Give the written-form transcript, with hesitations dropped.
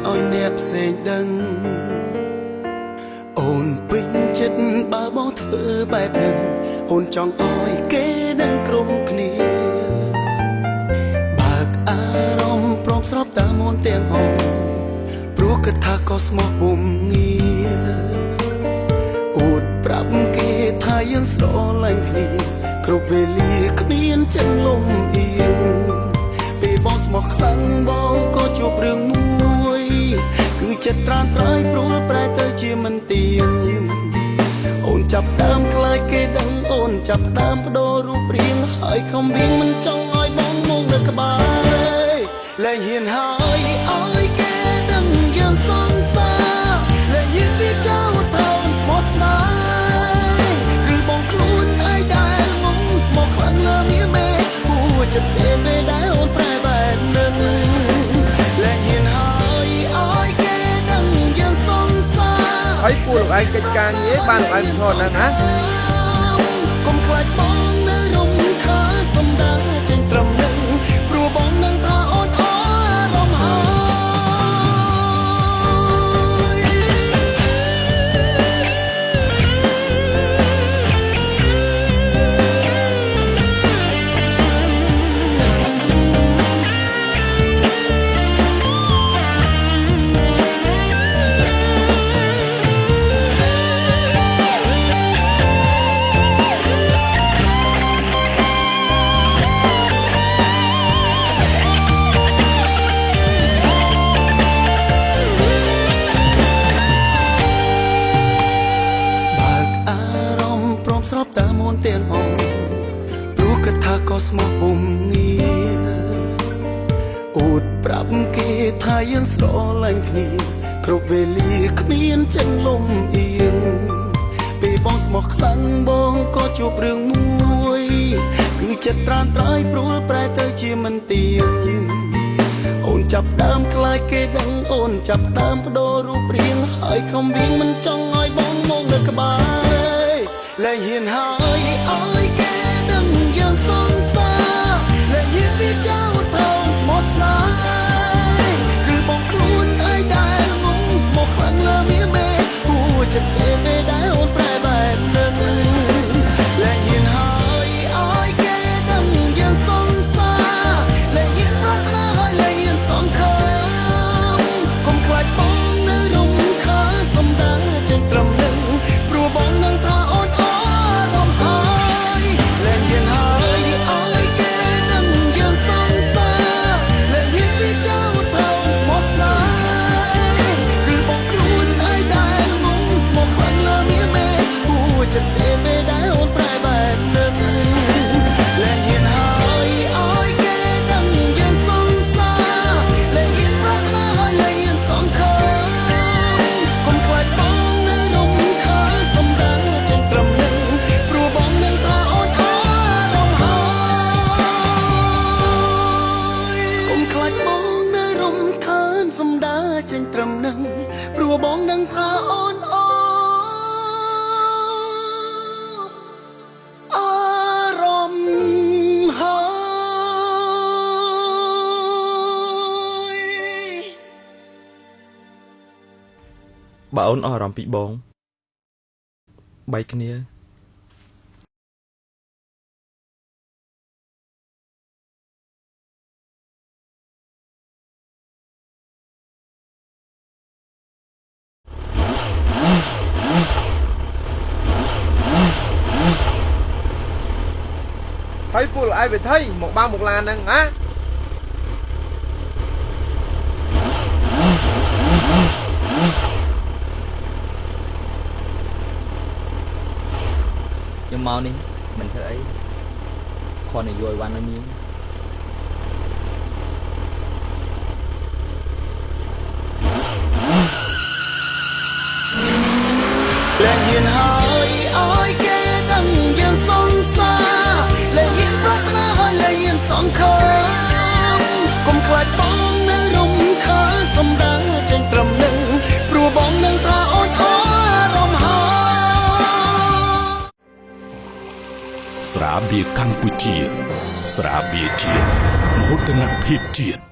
ឲ្យអ្នកផ្សេងដឹងអូនពេញចិត្តបើបងធ្វើបែបហ្នឹងអូនចង់ឲ្យគេដឹងគ្រប់គ្នាបើកអារម្មណ៍ព្រមស្របតាមអូនទាំងអស់ព្រោះគិតថាក៏ស្មោះពុំងារអួតប្រាប់គេថាយើងស្រឡាញ់គ្នាគ្រប់វេលាគ្មានចិត្តលំអៀងពេលបងស្មោះខ្លាំងបងក៏ជួបរឿងមួយគឺចិត្តត្រានត្រៃព្រួលប្រែទៅជាមិនទៀងអូនចាប់ដើមខ្លាចគេដឹងអូនចាប់ដើមបដូររូបរាងហើយខំវិញមិនចង់ឲ្យបងមកនៅក្បែរលែងហ៊ានហើយឲ្យគេដឹងយើងសងសាលែងហ៊ានវាចោលថោនស្មោះស្នេហ៍ឬបងខ្លួនឯងដែលងងស្មោះខ្លាំងលើមានមេគួរចិត្តពេលដែលអូនប្រែបែបនឹងលែងហ៊ានហើយឲ្យគេដឹងយើងសងសាហើយពួកលោកឯងកិច្ចការងារបានលោកឯងថតហ្នឹងណាកុំខ្លាចបងនៅរំខានសំដៅចេញត្រឹមនឹងព្រោះបងនឹងថាអូនអរំទាំងអស់ព្រោះគិតថាក៏ស្មោះពុំងារអួតប្រាប់គេថាយើងស្រឡាញ់គ្នាគ្រប់វេលាគ្មានចិត្តលំអៀងពេលបងស្មោះខ្លាំងបងក៏ជួបរឿងមួយគឺចិត្តត្រានត្រៃព្រួលប្រែទៅជាមិនទៀងអូនចាប់ដើមខ្លាចគេដឹងអូនចាប់ដើមបដូររូបរាងហើយខំវិញមិនចង់ឲ្យបងមកនៅក្បែរលែងហ៊ានហើយឲ្យគេដឹងយើងសងសាលែងហ៊ានវាចោលថោនស្មោះស្នេហ៍គឺបងខ្លួនឯងដែលងងស្មោះខ្លាំងលើមានមេគួរចិត្តពេលដែលអូនប្រែបែបនឹងលែងហ៊ានហើយឲ្យគេដឹងយើងសងសាលែងហ៊ានប្រាថ្នាឲ្យលែងហ៊ានសងខំកុំខ្លាចបងនៅរំខានសំដៅចេញត្រឹមនឹងព្រោះបងនឹងថាអូនចិត្តពេលដែលអូនប្រែបែបនឹងលែងហ៊ានហើយឲ្យគេដឹងយើងសងសាលែងហ៊ានប្រាថ្នាឲ្យលែងហ៊ានសងខំកុំខ្លាចបងនៅរំខានសំដៅចេញត្រឹមនឹងព្រោះបងនឹងថាអូនអរំហើយកុំខ្លាចបងនៅរំខានសំដៅចេញត្រឹមនឹងព្រោះបងនឹងថាអូនបើអូនអស់អារម្មណ៍ពីបងបែកគ្នាហើយពួកឯងវិថីមកបើមកឡានហ្នឹងណាខ្ញុំមកនេះមិនធ្វើអីខនយោយវ៉ាន់នៅមានលែងហ៊ានហើយឲ្យគេដឹងយើងសងសាលែងហ៊ានប្រាថ្នាឲ្យលែងហ៊ានសងខំកុំខ្លាចបងនៅរំខានសំដៅចេញត្រឹមនឹងព្រោះបងនឹងថាអូនអរំហើស្រាបៀរកម្ពុជាស្រាបៀរជាតិមហោទនភាពជាតិ